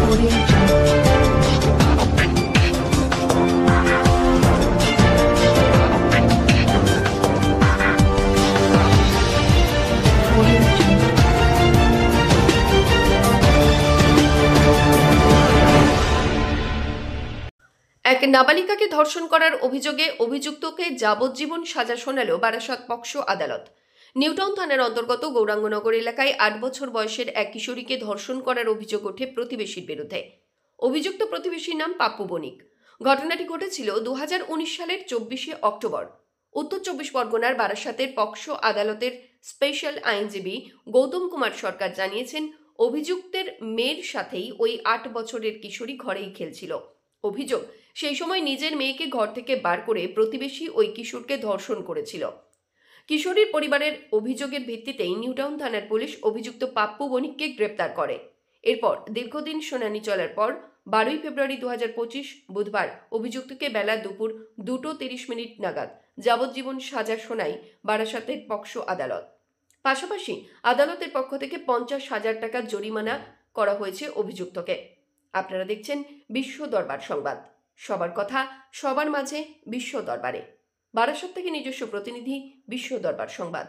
এক নাবালিকাকে ধর্ষণ করার অভিযোগে অভিযুক্তকে যাবজ্জীবন সাজা শোনাল বারাসাত পক্সো আদালত। নিউটাউন থানার অন্তর্গত গৌরাঙ্গনগর এলাকায় ৮ বছর বয়সের এক কিশোরীকে ধর্ষণ করার অভিযোগ ওঠে প্রতিবেশীর বিরুদ্ধে। অভিযুক্ত প্রতিবেশীর নাম পাপ্পু বণিক। ঘটনাটি ঘটেছিল 2019 সালের 24শে অক্টোবর। উত্তর 24 পরগনার বারাসাতের পক্সো আদালতের স্পেশাল আইনজীবী গৌতম কুমার সরকার জানিয়েছেন, অভিযুক্তের মেয়ের সাথেই ওই ৮ বছরের কিশোরী ঘরেই খেলছিল। অভিযোগ, সেই সময় নিজের মেয়েকে ঘর থেকে বার করে প্রতিবেশী ওই কিশোরকে ধর্ষণ করেছিল। কিশোরীর পরিবারের অভিযোগের ভিত্তিতেই নিউটাউন থানার পুলিশ অভিযুক্ত পাপ্পু বণিককে গ্রেপ্তার করে। এরপর দীর্ঘদিন শুনানি চলার পর 12ই ফেব্রুয়ারি 2025 বুধবার অভিযুক্তকে বেলা দুপুর 2:30 নাগাদ যাবজ্জীবন সাজা শোনায় বারাসাতের পক্সো আদালত। পাশাপাশি আদালতের পক্ষ থেকে 50,000 টাকা জরিমানা করা হয়েছে অভিযুক্তকে। আপনারা দেখছেন বিশ্ব দরবার সংবাদ। সবার কথা সবার মাঝে, বিশ্ব দরবারে। বারাসাত থেকে নিজস্ব প্রতিনিধি, বিশ্ব দরবার সংবাদ।